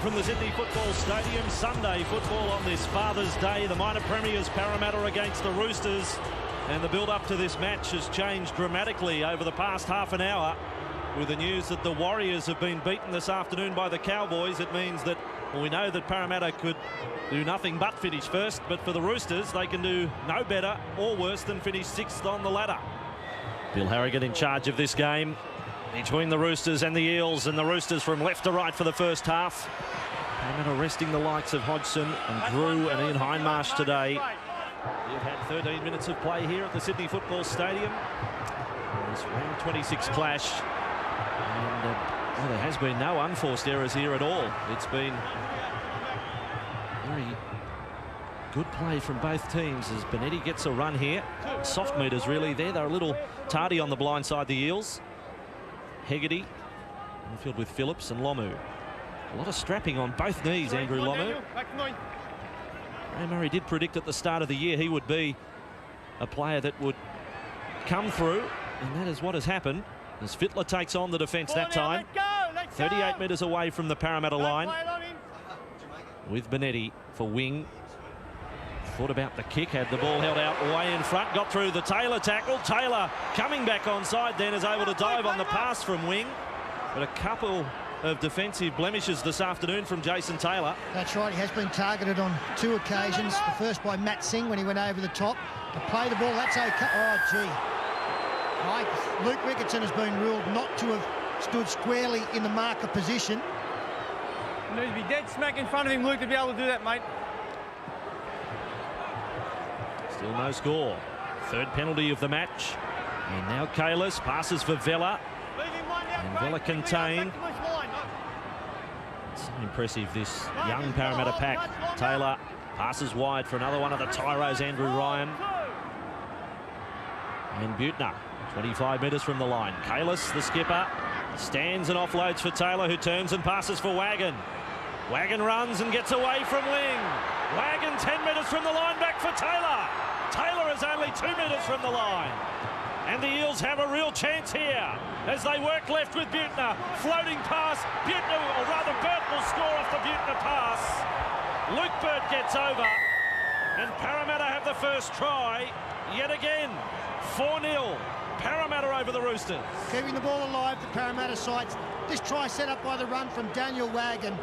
from the Sydney Football Stadium. Sunday football on this Father's Day. The minor premiers Parramatta against the Roosters. And the build-up to this match has changed dramatically over the past half an hour. With the news that the Warriors have been beaten this afternoon by the Cowboys, it means that, well, we know that Parramatta could do nothing but finish first. But for the Roosters, they can do no better or worse than finish sixth on the ladder. Bill Harrigan in charge of this game between the Roosters and the Eels, and the Roosters from left to right for the first half. Parramatta resting the likes of Hodgson and Drew and Ian Hindmarsh today. We've had 13 minutes of play here at the Sydney Football Stadium. This round 26 clash. And well, there has been no unforced errors here at all. It's been very good play from both teams as Benetti gets a run here. Soft meters really there. They're a little tardy on the blind side, the Eels. Hegarty infield with Phillips and Lomu. A lot of strapping on both knees, Andrew Lomu. Ray Murray did predict at the start of the year he would be a player that would come through, and that is what has happened as Fittler takes on the defence that time. 38 metres away from the Parramatta line with Benetti for wing. Thought about the kick, had the ball held out way in front, got through the Taylor tackle. Taylor coming back onside then is able to dive on the pass from wing. But a couple of defensive blemishes this afternoon from Jason Taylor. That's right, he has been targeted on 2 occasions. The first by Matt Singh when he went over the top. To play the ball, that's okay. Oh, gee. Luke Ricketson has been ruled not to have stood squarely in the marker position. You need to be dead smack in front of him, Luke, to be able to do that, mate. Still no score. Third penalty of the match. And now Kalis passes for Vella. And Vella contained. So impressive, this young Parramatta pack. Taylor passes wide for another one of the tyros, Andrew Ryan. And Butner, 25 metres from the line. Kalis, the skipper, stands and offloads for Taylor, who turns and passes for Wagon. Wagon runs and gets away from wing. Wagon 10 metres from the line, back for Taylor. Taylor is only 2 metres from the line. And the Eels have a real chance here as they work left with Butner. Floating pass. Butner, or rather Burt, will score off the Butner pass. Luke Burt gets over. And Parramatta have the first try yet again. 4-0. Parramatta over the Roosters. Keeping the ball alive, the Parramatta sides. This try set up by the run from Daniel Wagon.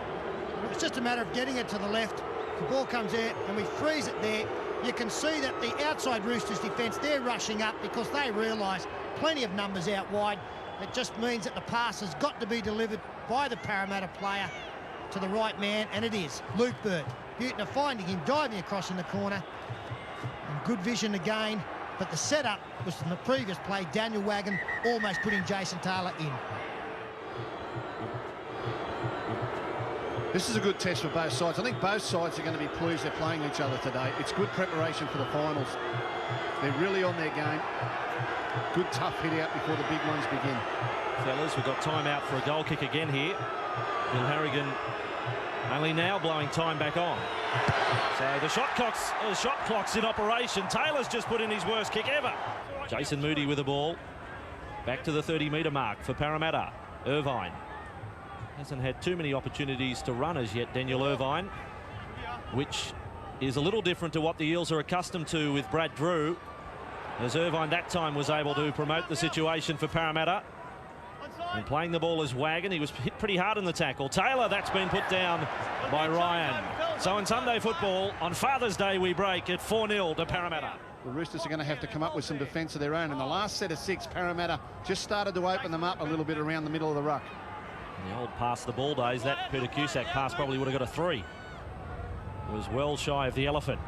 It's just a matter of getting it to the left. The ball comes out and we freeze it there. You can see that the outside Roosters defence, they're rushing up because they realise plenty of numbers out wide. It just means that the pass has got to be delivered by the Parramatta player to the right man, and it is Luke Burt. Butner finding him, diving across in the corner. And good vision again, but the setup was from the previous play. Daniel Wagon almost putting Jason Taylor in. This is a good test for both sides. I think both sides are going to be pleased they're playing each other today. It's good preparation for the finals. They're really on their game. Good tough hit out before the big ones begin. Fellas, we've got time out for a goal kick again here. Bill Harrigan only now blowing time back on. So the shot clock's in operation. Taylor's just put in his worst kick ever. Jason Moody with the ball. Back to the 30-metre mark for Parramatta. Irvine hasn't had too many opportunities to run as yet, Daniel Irvine, which is a little different to what the Eels are accustomed to with Brad Drew, as Irvine that time was able to promote the situation for Parramatta. And playing the ball as Wagon, he was hit pretty hard in the tackle. Taylor, that's been put down by Ryan. So in Sunday football, on Father's Day, we break at 4-0 to Parramatta. The Roosters are going to have to come up with some defence of their own. In the last set of 6, Parramatta just started to open them up a little bit around the middle of the ruck. In the old pass the ball days, that Peter Cusack pass probably would have got a 3. It was well shy of the elephant.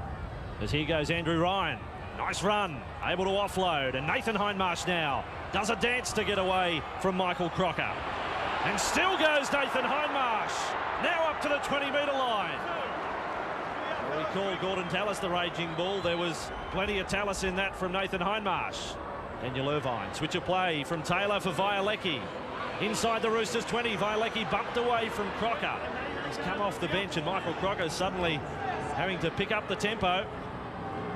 As here goes Andrew Ryan. Nice run, able to offload, and Nathan Hindmarsh now does a dance to get away from Michael Crocker. And still goes Nathan Hindmarsh, now up to the 20-metre line. We call Gordon Tallis the raging bull. There was plenty of Tallis in that from Nathan Hindmarsh. Daniel Irvine, switch of play from Taylor for Violecki. Inside the Roosters 20, Violecki bumped away from Crocker. He's come off the bench and Michael Crocker suddenly having to pick up the tempo.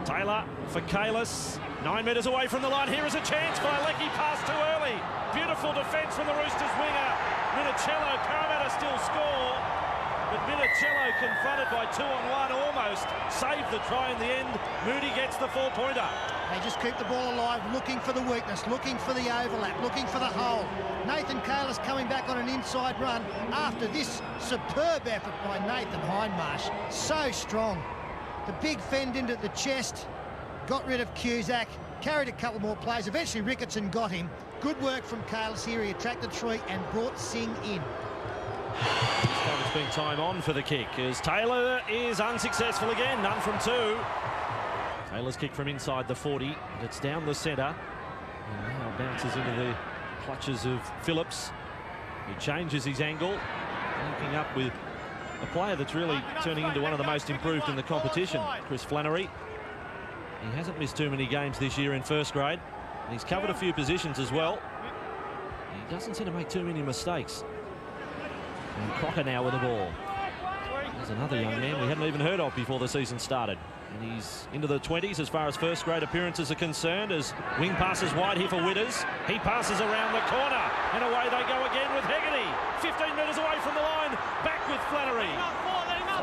Taylor for Kalis, 9 metres away from the line. Here is a chance. Violecki passed too early. Beautiful defence from the Roosters winger. Minicello. Parramatta still score, but confronted by 2-on-1, almost saved the try in the end. Moody gets the 4-pointer. They just keep the ball alive, looking for the weakness, looking for the overlap, looking for the hole. Nathan Kalis coming back on an inside run after this superb effort by Nathan Hindmarsh. So strong. The big fend into the chest, got rid of Cusack, carried a couple more plays. Eventually Ricketson got him. Good work from Kalis here. He attracted 3 and brought Singh in. This time it's been time on for the kick as Taylor is unsuccessful again, none from 2. Taylor's kick from inside the 40, and it's down the centre. And now bounces into the clutches of Phillips, who changes his angle, linking up with a player that's really turning into one of the most improved in the competition, Chris Flannery. He hasn't missed too many games this year in first grade, and he's covered a few positions as well. He doesn't seem to make too many mistakes. And Crocker now with the ball. There's another young man we hadn't even heard of before the season started. And he's into the 20s as far as first grade appearances are concerned, as wing passes wide here for Witters. He passes around the corner, and away they go again with Hegarty. 15 metres away from the line, back with Flannery.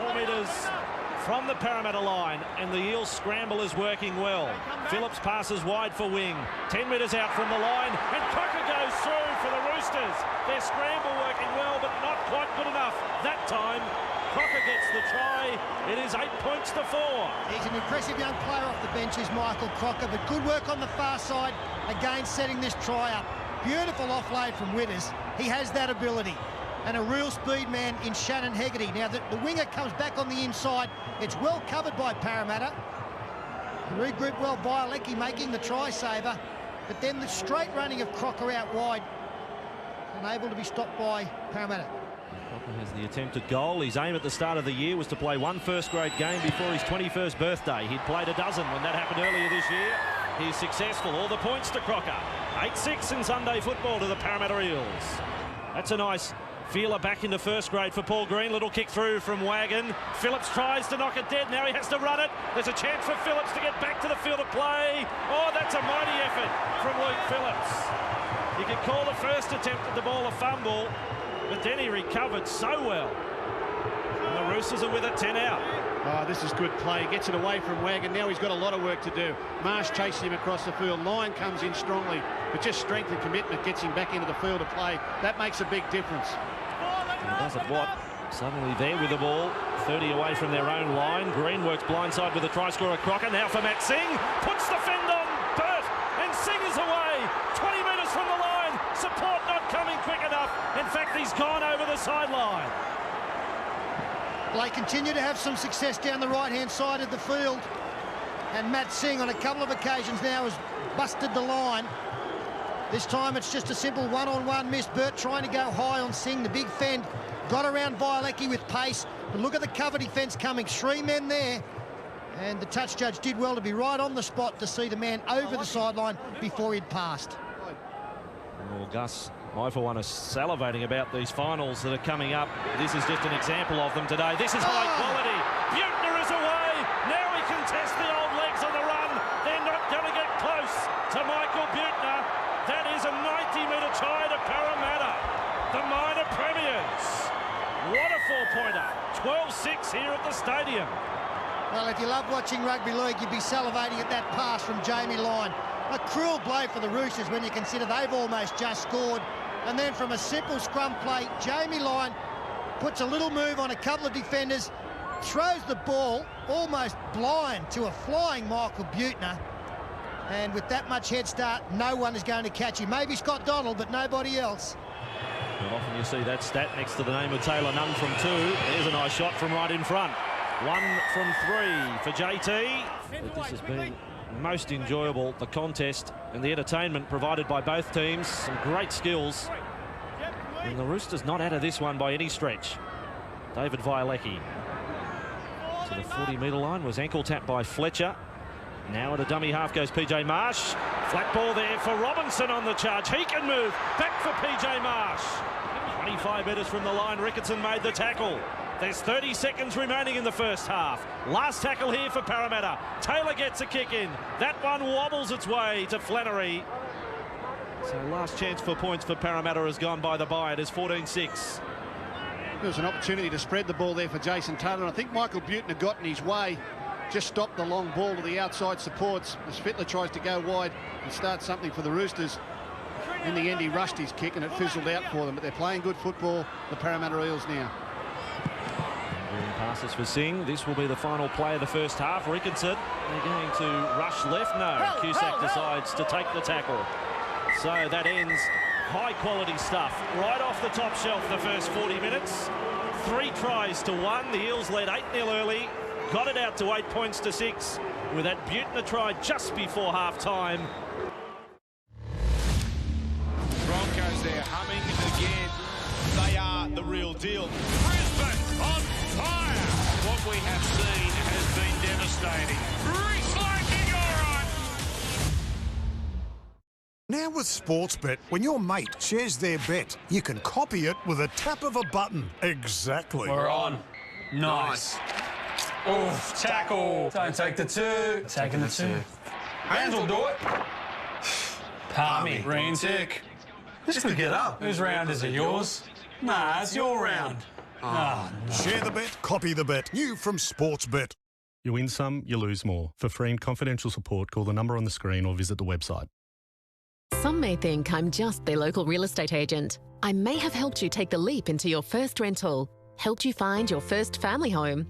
4 metres from the Parramatta line, and the Eels scramble is working well. Phillips passes wide for wing. 10 metres out from the line, and Crocker goes through for the Roosters. Their scramble working well, but not quite good enough that time. Crocker gets the try. It is 8 points to 4. He's an impressive young player off the bench, is Michael Crocker, but good work on the far side, again setting this try up. Beautiful offload from Witters. He has that ability. And a real speed man in Shannon Hegarty. Now, the winger comes back on the inside. It's well covered by Parramatta. Regrouped well by Alecki, making the try-saver. But then the straight running of Crocker out wide, unable to be stopped by Parramatta. Crocker has the attempted goal. His aim at the start of the year was to play 1 first-grade game before his 21st birthday. He'd played a dozen when that happened earlier this year. He's successful. All the points to Crocker. 8-6 in Sunday football to the Parramatta Eels. That's a nice feeler back into first grade for Paul Green. Little kick through from Wagon. Phillips tries to knock it dead. Now he has to run it. There's a chance for Phillips to get back to the field of play. Oh, that's a mighty effort from Luke Phillips. You could call the first attempt at the ball a fumble, but then he recovered so well. And the Roosters are with it, 10 out. Oh, this is good play. Gets it away from Wagon. Now he's got a lot of work to do. Marsh chases him across the field. Lyon comes in strongly, but just strength and commitment gets him back into the field of play. That makes a big difference. And does it what? Suddenly there with the ball, 30 away from their own line. Green works blindside with the try scorer Crocker. Now for Matt Singh, puts the fend on Burt, and Singh is away. 20 metres from the line. Support not coming quick enough. In fact, he's gone over the sideline. They continue to have some success down the right-hand side of the field. And Matt Singh on a couple of occasions now has busted the line. This time it's just a simple one-on-one miss. Burt trying to go high on Singh. The big fend got around Violecki with pace. But look at the cover defence coming. 3 men there. And the touch judge did well to be right on the spot to see the man over the sideline before he'd passed. Well, Gus, I for one, are salivating about these finals that are coming up. This is just an example of them today. This is high quality. Buettner is away. Now he can test the old legs on the run. They're not going to get close to Michael Buettner. That is a 90-metre try to Parramatta, the minor premiers. What a 4-pointer. 12-6 here at the stadium. Well, if you love watching rugby league, you'd be salivating at that pass from Jamie Lyon. A cruel blow for the Roosters when you consider they've almost just scored. And then from a simple scrum play, Jamie Lyon puts a little move on a couple of defenders, throws the ball almost blind to a flying Michael Buettner. And with that much head start, no one is going to catch him. Maybe Scott Donald, but nobody else. But often you see that stat next to the name of Taylor, none from 2. There's a nice shot from right in front. 1 from 3 for JT. But this has been most enjoyable, the contest and the entertainment provided by both teams. Some great skills. And the Roosters not out of this one by any stretch. David Violecki to the 40-metre line, was ankle tapped by Fletcher. Now at a dummy half goes PJ Marsh. Flat ball there for Robinson on the charge. He can move. Back for PJ Marsh. 25 metres from the line, Ricketson made the tackle. There's 30 seconds remaining in the first half. Last tackle here for Parramatta. Taylor gets a kick in. That one wobbles its way to Flannery. So last chance for points for Parramatta has gone by the by. It is 14-6. There was an opportunity to spread the ball there for Jason Taylor. I think Michael Buettner got in his way, just stopped the long ball to the outside supports as Fittler tries to go wide and start something for the Roosters. In the end, he rushed his kick and it fizzled out for them, but they're playing good football, the Parramatta Eels now. Passes for Singh. This will be the final play of the first half. Ricketson, they're going to rush left. No, Cusack decides to take the tackle. So that ends high-quality stuff right off the top shelf the first 40 minutes. 3 tries to 1. The Eels led 8-0 early, got it out to 8 points to 6 with that Buettner try just before half-time. Broncos there humming again. They are the real deal. Brisbane on fire. What we have seen has been devastating. Reece Larkin, all right. Now with Sportsbet, when your mate shares their bet, you can copy it with a tap of a button. Exactly. We're on. Nice. Oof, tackle. Don't take the 2. Taking the 2. Hands will do it. Palmy. Green tick. This could get up. Whose round is it? Yours? Nah, it's your round. Oh, no. Share the bet, copy the bet. New from Sportsbet. You win some, you lose more. For free and confidential support, call the number on the screen or visit the website. Some may think I'm just their local real estate agent. I may have helped you take the leap into your first rental, helped you find your first family home,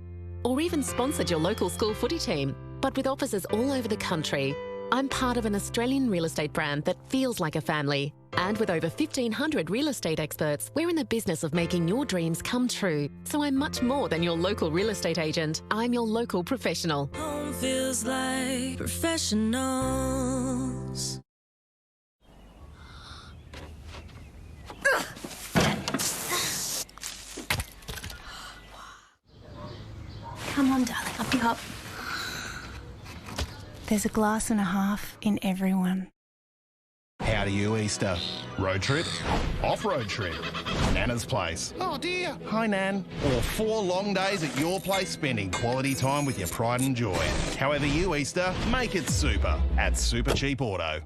or even sponsored your local school footy team. But with offices all over the country, I'm part of an Australian real estate brand that feels like a family. And with over 1,500 real estate experts, we're in the business of making your dreams come true. So I'm much more than your local real estate agent. I'm your local professional. Home feels like professionals. Come on, darling, up you hop. There's a glass and a half in everyone. How do you Easter? Road trip? Off-road trip? Nana's place? Oh dear. Hi, Nan. Or 4 long days at your place spending quality time with your pride and joy. However you Easter, make it super at Super Cheap Auto.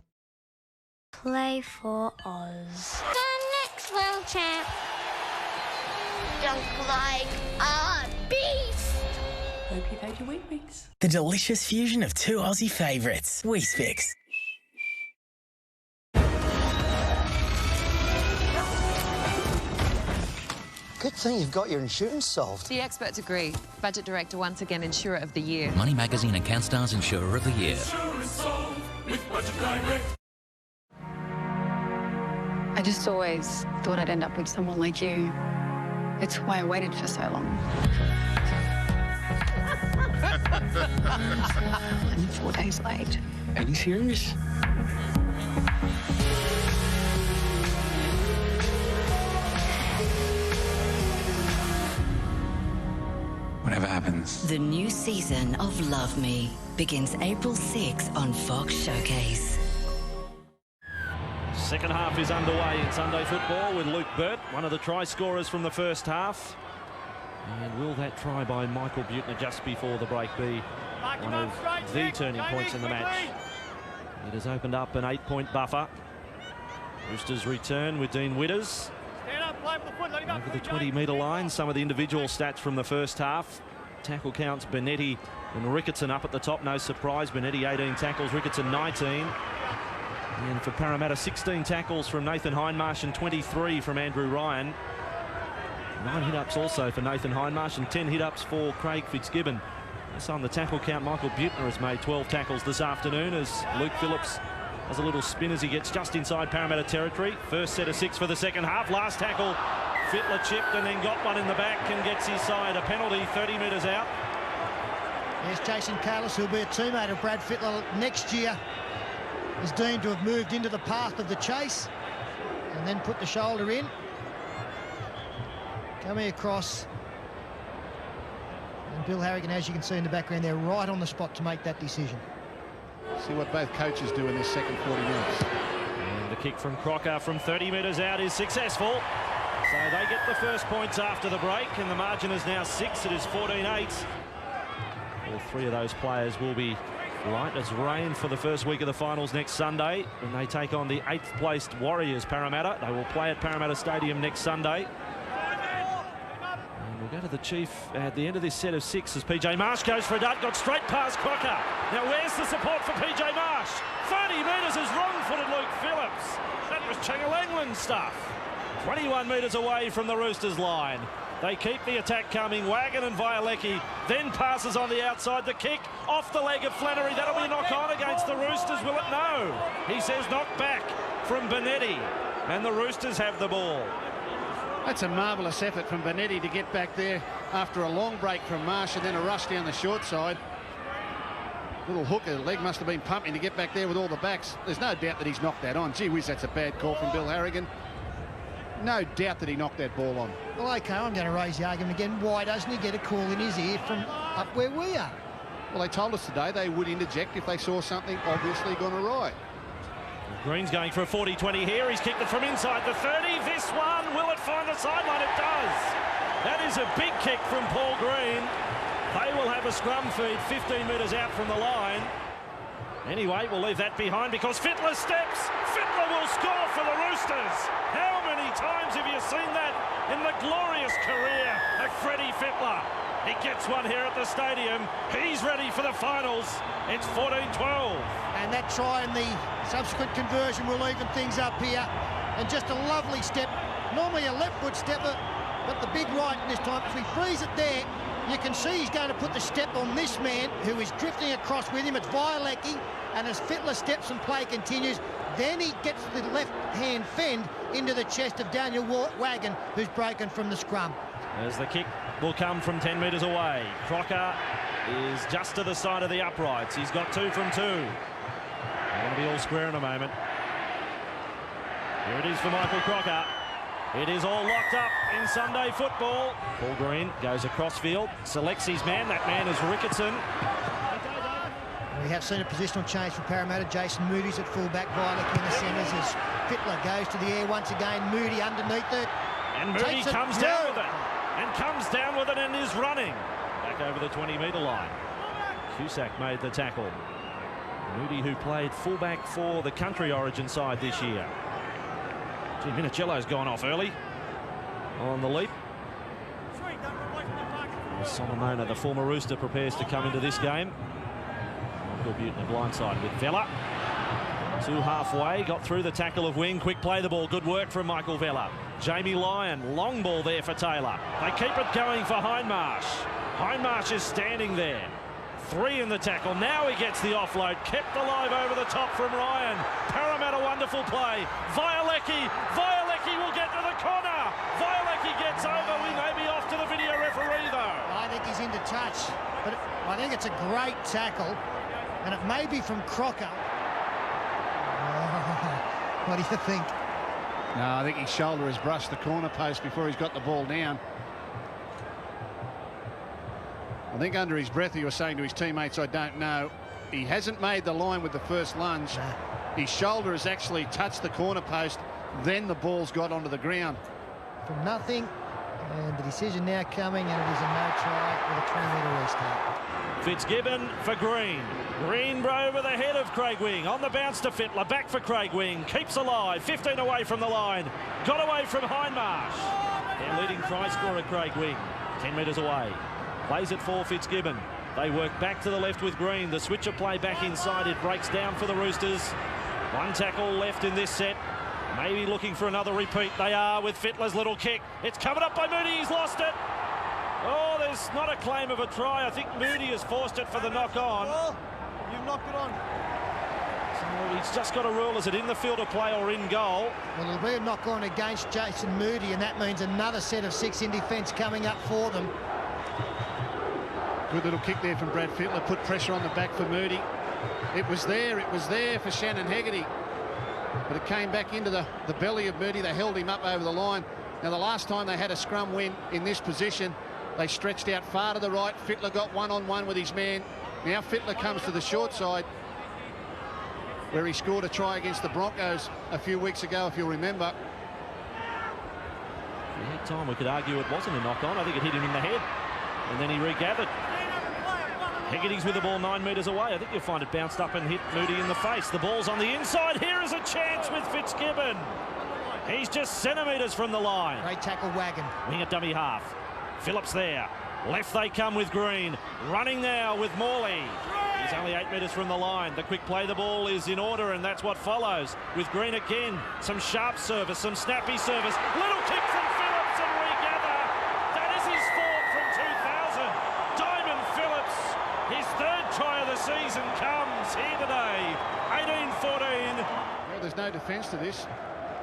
Play for Oz. The next world champ. Junk like a beast. Hope you've had your Weet-Bix. The delicious fusion of 2 Aussie favourites. Weet-Bix. Good thing you've got your insurance solved. The experts agree. Budget Director once again Insurer of the Year. Money Magazine and CanStar's Insurer of the Year. Insurance solved with Budget Direct. I just always thought I'd end up with someone like you. It's why I waited for so long. I'm 4 days late. Are you serious? Whatever happens. The new season of Love Me begins April 6 on Fox Showcase. Second half is underway in Sunday football with Luke Burt, one of the try scorers from the first half. And will that try by Michael Buettner just before the break be one of the turning points in the match? It has opened up an 8-point buffer. Roosters return with Dean Witters. Over the 20-metre line, some of the individual stats from the first half. Tackle counts, Benetti and Ricketson up at the top. No surprise, Benetti 18 tackles, Ricketson 19. And for Parramatta, 16 tackles from Nathan Hindmarsh and 23 from Andrew Ryan. 9 hit-ups also for Nathan Hindmarsh and 10 hit-ups for Craig Fitzgibbon. So on the tackle count, Michael Buettner has made 12 tackles this afternoon as Luke Phillips has a little spin as he gets just inside Parramatta territory. First set of 6 for the second half. Last tackle, Fittler chipped and then got one in the back and gets his side a penalty 30 metres out. Yes, Jason Carlos, who'll be a teammate of Brad Fittler next year, is deemed to have moved into the path of the chase and then put the shoulder in. Coming across. And Bill Harrigan, as you can see in the background, they're right on the spot to make that decision. See what both coaches do in this second 40 minutes. And the kick from Crocker from 30 metres out is successful. So they get the first points after the break, and the margin is now 6. It is 14-8. All 3 of those players will be light as rain for the first week of the finals next Sunday when they take on the 8th placed Warriors Parramatta. They will play at Parramatta Stadium next Sunday. We'll go to the chief at the end of this set of 6 as PJ Marsh goes for a dart, got straight past Crocker. Now where's the support for PJ Marsh? 30 metres is wrong-footed Luke Phillips. That was Changalangland stuff. 21 metres away from the Roosters line. They keep the attack coming. Wagon and Violecki then passes on the outside. The kick off the leg of Flannery. That'll be a knock-on against the Roosters, will it? No. He says knock back from Benetti. And the Roosters have the ball. That's a marvellous effort from Benetti to get back there after a long break from Marsh and then a rush down the short side. Little hooker, the leg must have been pumping to get back there with all the backs. There's no doubt that he's knocked that on. Gee whiz, that's a bad call from Bill Harrigan. No doubt that he knocked that ball on. Well, OK, I'm going to raise the argument again. Why doesn't he get a call in his ear from up where we are? Well, they told us today they would interject if they saw something obviously gone awry. Green's going for a 40-20 here. He's kicked it from inside the 30. This one, will it find the sideline? It does. That is a big kick from Paul Green. They will have a scrum feed 15 metres out from the line. Anyway, we'll leave that behind because Fittler steps. Fittler will score for the Roosters. How many times have you seen that in the glorious career of Freddie Fittler? He gets one here at the stadium. He's ready for the finals. It's 14-12. And that try and the subsequent conversion will even things up here. And just a lovely step. Normally a left foot stepper, but the big right this time. If we freeze it there, you can see he's going to put the step on this man who is drifting across with him. It's Violecki, and as Fittler steps and play continues, then he gets the left-hand fend into the chest of Daniel Wagon, who's broken from the scrum. As the kick will come from 10 metres away. Crocker is just to the side of the uprights. He's got 2 from 2. They're going to be all square in a moment. Here it is for Michael Crocker. It is all locked up in Sunday football. Paul Green goes across field, selects his man. That man is Ricketson. We have seen a positional change for Parramatta. Jason Moody's at fullback, Violet in the centres as Fittler goes to the air once again. Moody underneath it. And Moody comes down with it. And comes down with it and is running. Back over the 20-metre line. Cusack made the tackle. Moody, who played fullback for the country origin side this year. Gee, Minicello's gone off early on the leap. Solomona, the former Rooster, prepares to come into this game. Michael Buettner blindside with Vella. 2 halfway, got through the tackle of Wing. Quick play the ball, good work from Michael Vella. Jamie Lyon, long ball there for Taylor. They keep it going for Hindmarsh. Hindmarsh is standing there. 3 in the tackle. Now he gets the offload. Kept alive over the top from Ryan. Parramatta, wonderful play. Violecki. Violecki will get to the corner. Violecki gets over. We may be off to the video referee, though. I think he's into touch, but I think it's a great tackle, and it may be from Crocker. What do you think? No, I think his shoulder has brushed the corner post before he's got the ball down. I think under his breath he was saying to his teammates, I don't know. He hasn't made the line with the first lunge. His shoulder has actually touched the corner post, then the ball's got onto the ground. From nothing, and the decision now coming, and it is a no try with a 20-metre restart. Fitzgibbon for Green. Green over the head of Craig Wing. On the bounce to Fittler. Back for Craig Wing. Keeps alive. 15 away from the line. Got away from Hindmarsh. Their leading try scorer, Craig Wing. 10 metres away. Plays it for Fitzgibbon. They work back to the left with Green. The switcher play back inside. It breaks down for the Roosters. 1 tackle left in this set. Maybe looking for another repeat. They are with Fittler's little kick. It's coming up by Moody. He's lost it. Oh, there's not a claim of a try. I think Moody has forced it for the knock-on. Oh, you've knocked it on. So he's just got a rule. Is it in the field of play or in goal? Well, it'll be a knock-on against Jason Moody, and that means another set of 6 in defence coming up for them. Good little kick there from Brad Fittler. Put pressure on the back for Moody. It was there for Shannon Hegarty. But it came back into the belly of Moody. They held him up over the line. Now, the last time they had a scrum win in this position, they stretched out far to the right. Fittler got one-on-one with his man. Now Fittler comes to the short side, where he scored a try against the Broncos a few weeks ago, if you'll remember. At the time, we could argue it wasn't a knock-on. I think it hit him in the head, and then he regathered. Hegarty's with the ball 9 metres away. I think you'll find it bounced up and hit Moody in the face. The ball's on the inside. Here is a chance with Fitzgibbon. He's just centimetres from the line. Great tackle, Wagon. Wing at dummy half. Phillips there. Left they come with Green. Running now with Morley. He's only 8 metres from the line. The quick play the ball is in order, and that's what follows. With Green again. Some sharp service, some snappy service. Little kick from Phillips and regather. That is his fourth from 2000. Diamond Phillips, his third try of the season comes here today. 18-14. Well, there's no defence to this.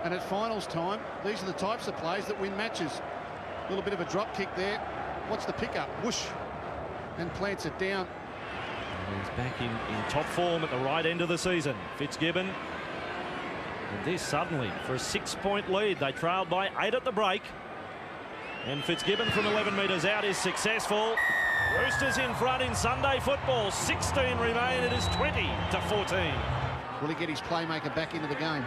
And at finals time, these are the types of plays that win matches. A little bit of a drop kick there. What's the pickup? Whoosh. And plants it down. And he's back in top form at the right end of the season. Fitzgibbon. And this suddenly for a 6-point lead. They trailed by 8 at the break. And Fitzgibbon from 11 metres out is successful. Roosters in front in Sunday football. 16 remain. It is 20-14. Will he get his playmaker back into the game?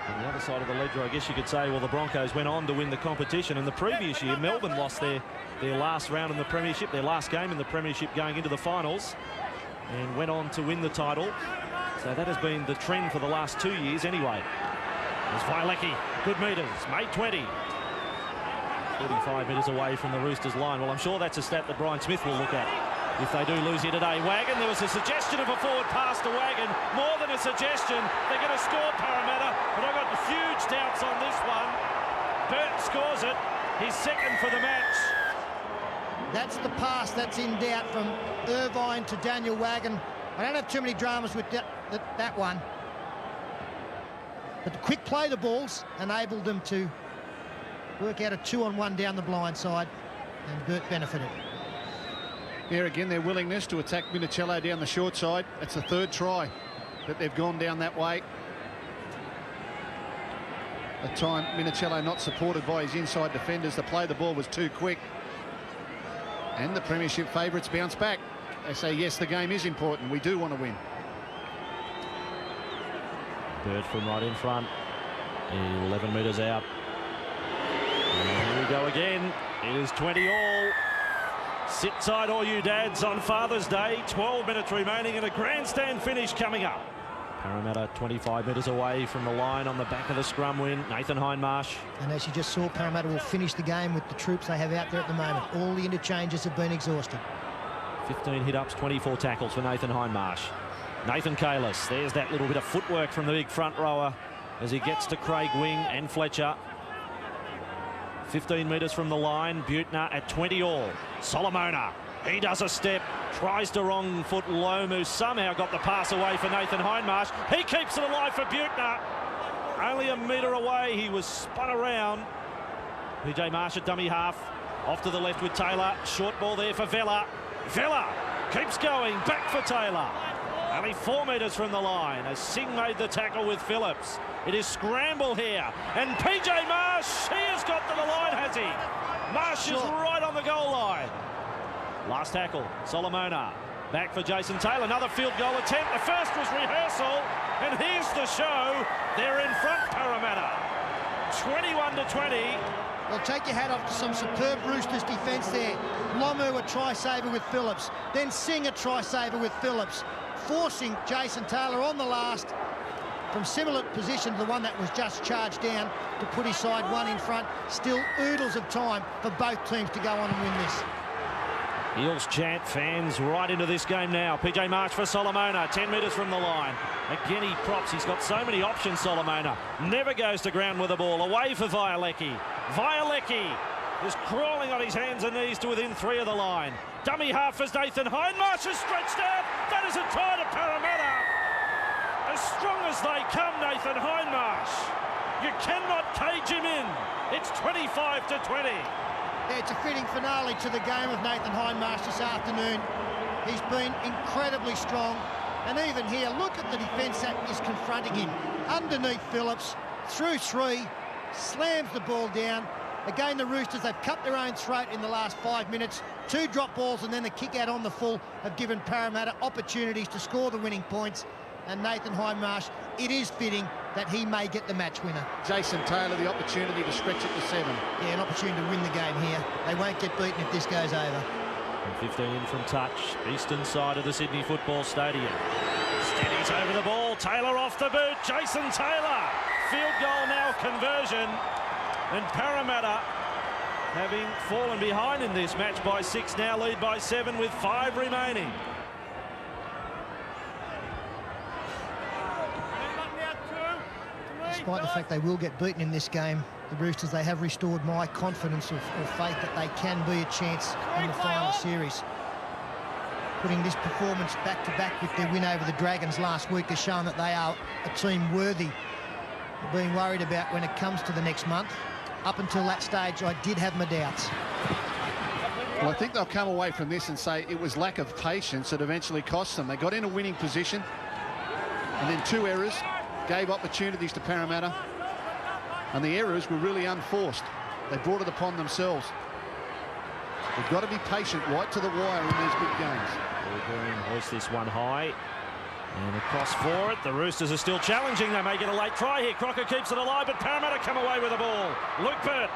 On the other side of the ledger, I guess you could say, well, the Broncos went on to win the competition. And the previous year, Melbourne lost their last round in the Premiership, their last game in the Premiership going into the finals, and went on to win the title. So that has been the trend for the last 2 years anyway. There's Violecki, good metres, made 20. 45 metres away from the Roosters line. Well, I'm sure that's a stat that Brian Smith will look at if they do lose here today. Wagon, there was a suggestion of a forward pass to Wagon. More than a suggestion. They're going to score Parramatta, but I've got huge doubts on this one. Burt scores it. His second for the match. That's the pass that's in doubt from Irvine to Daniel Wagon. I don't have too many dramas with that one. But the quick play the balls enabled them to work out a 2-on-1 down the blind side, and Burt benefited. Here again, their willingness to attack Minicello down the short side. That's the third try that they've gone down that way. At time, Minicello not supported by his inside defenders. The play the ball was too quick. And the Premiership favourites bounce back. They say, yes, the game is important. We do want to win. Burt from right in front. 11 metres out. And here we go again. It is 20 all. Sit tight, all you dads, on Father's Day. 12 minutes remaining and a grandstand finish coming up. Parramatta 25 metres away from the line on the back of the scrum win. Nathan Hindmarsh. And as you just saw, Parramatta will finish the game with the troops they have out there at the moment. All the interchanges have been exhausted. 15 hit-ups, 24 tackles for Nathan Hindmarsh. Nathan Kalis, there's that little bit of footwork from the big front rower as he gets to Craig Wing and Fletcher. 15 metres from the line, Butner at 20 all. Solomona, he does a step, tries to wrong foot Lomu, somehow got the pass away for Nathan Hindmarsh. He keeps it alive for Butner. Only a metre away, he was spun around. PJ Marsh at dummy half, off to the left with Taylor. Short ball there for Vella. Vella keeps going, back for Taylor. Only 4 metres from the line as Singh made the tackle with Phillips. It is scramble here, and PJ Marsh, he has got to the line, has he? Marsh is right on the goal line. Last tackle, Solomona. Back for Jason Taylor, another field goal attempt. The first was rehearsal, and here's the show. They're in front, Parramatta. 21-20. Well, take your hat off to some superb Roosters defence there. Lomu a try-saver with Phillips. Then Singh a try-saver with Phillips. Forcing Jason Taylor on the last from similar position to the one that was just charged down to put his side one in front. Still oodles of time for both teams to go on and win this. Eels chant, fans right into this game now. PJ Marsh for Solomona, 10 metres from the line. Again, he props. He's got so many options, Solomona. Never goes to ground with the ball. Away for Violecki. Violecki is crawling on his hands and knees to within 3 of the line. Dummy half as Nathan Hindmarsh is stretched out. That is a tie to Parramatta. As strong as they come, Nathan Hindmarsh. You cannot cage him in. It's 25-20. Yeah, it's a fitting finale to the game of Nathan Hindmarsh this afternoon. He's been incredibly strong. And even here, look at the defence that is confronting him. Underneath Phillips, through 3, slams the ball down. Again, the Roosters, they've cut their own throat in the last 5 minutes. 2 drop balls and then the kick out on the full have given Parramatta opportunities to score the winning points. And Nathan Hindmarsh, it is fitting that he may get the match winner. Jason Taylor, the opportunity to stretch it to 7. Yeah, an opportunity to win the game here. They won't get beaten if this goes over. And 15 from touch, eastern side of the Sydney Football Stadium. Steadies over the ball, Taylor off the boot, Jason Taylor. Field goal now, conversion. And Parramatta having fallen behind in this match by 6, now lead by 7 with 5 remaining. Despite the fact they will get beaten in this game, the Roosters, they have restored my confidence or faith that they can be a chance in the final series. Putting this performance back-to-back with their win over the Dragons last week has shown that they are a team worthy of being worried about when it comes to the next month. Up until that stage, I did have my doubts. Well, I think they'll come away from this and say it was lack of patience that eventually cost them. They got in a winning position, and then 2 errors gave opportunities to Parramatta, and the errors were really unforced. They brought it upon themselves. They've got to be patient right to the wire in these big games. Green hoists this one high, and across for it. The Roosters are still challenging. They may get a late try here. Crocker keeps it alive, but Parramatta come away with the ball. Luke Burt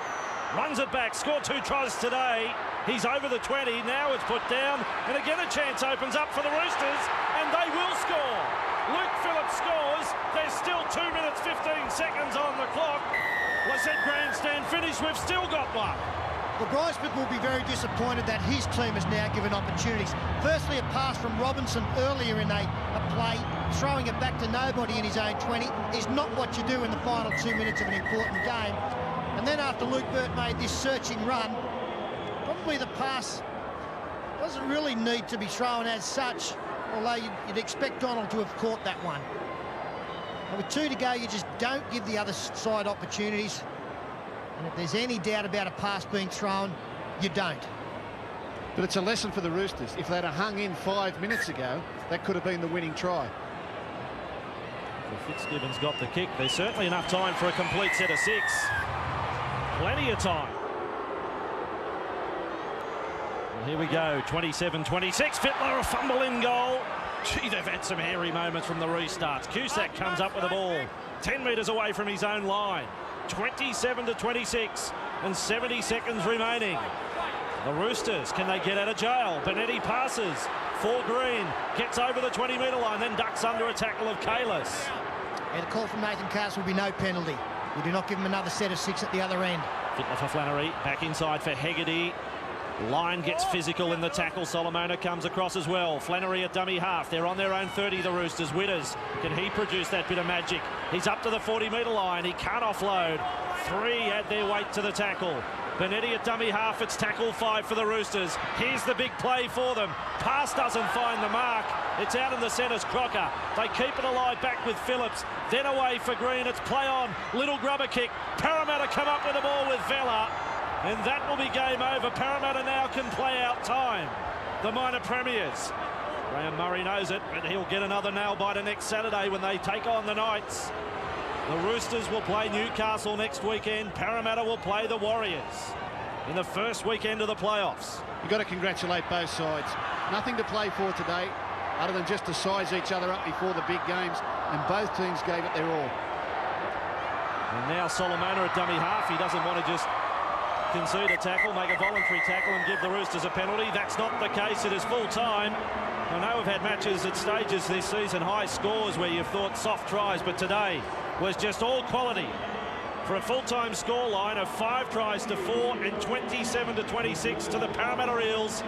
runs it back, scored 2 tries today. He's over the 20, now it's put down, and again a chance opens up for the Roosters, and they will score. Luke Phillips scores. There's still 2 minutes 15 seconds on the clock. Lissette grandstand finish. We've still got one. Well, Brian Smith will be very disappointed that his team is now given opportunities. Firstly, a pass from Robinson earlier in a play, throwing it back to nobody in his own 20 is not what you do in the final 2 minutes of an important game. And then after Luke Burt made this searching run, probably the pass doesn't really need to be thrown as such, although you'd expect Donald to have caught that one. And with 2 to go, you just don't give the other side opportunities. And if there's any doubt about a pass being thrown, you don't. But it's a lesson for the Roosters. If they'd have hung in 5 minutes ago, that could have been the winning try. Well, Fitzgibbon's got the kick. There's certainly enough time for a complete set of 6. Plenty of time. And here we go, 27-26. Fittler, a fumble in goal. Gee, they've had some hairy moments from the restarts. Cusack comes up with the ball, 10 metres away from his own line. 27-26 and 70 seconds remaining. The Roosters, can they get out of jail? Benetti passes for Green, gets over the 20-metre line, then ducks under a tackle of Kalis. And the call from Nathan Castle will be no penalty. We do not give him another set of 6 at the other end. Fittler for Flannery, back inside for Hegarty. Line gets physical in the tackle. Solomona comes across as well. Flannery at dummy half. They're on their own 30, the Roosters. Witters, can he produce that bit of magic? He's up to the 40-metre line. He can't offload. 3 add their weight to the tackle. Benetti at dummy half. It's tackle 5 for the Roosters. Here's the big play for them. Pass doesn't find the mark. It's out in the centre's Crocker. They keep it alive back with Phillips. Then away for Green. It's play on. Little grubber kick. Parramatta come up with the ball with Vella. And that will be game over. Parramatta now can play out time. The minor premiers. Graham Murray knows it, but he'll get another nail biter next Saturday when they take on the Knights. The Roosters will play Newcastle next weekend. Parramatta will play the Warriors in the first weekend of the playoffs. You've got to congratulate both sides. Nothing to play for today other than just to size each other up before the big games, and both teams gave it their all. And now Solomona at dummy half. He doesn't want to just concede a tackle, make a voluntary tackle and give the Roosters a penalty. That's not the case. It is full time. I know we've had matches at stages this season, high scores where you've thought soft tries, but today was just all quality. For a full-time scoreline of 5 tries to 4 and 27-26 to the Parramatta Eels.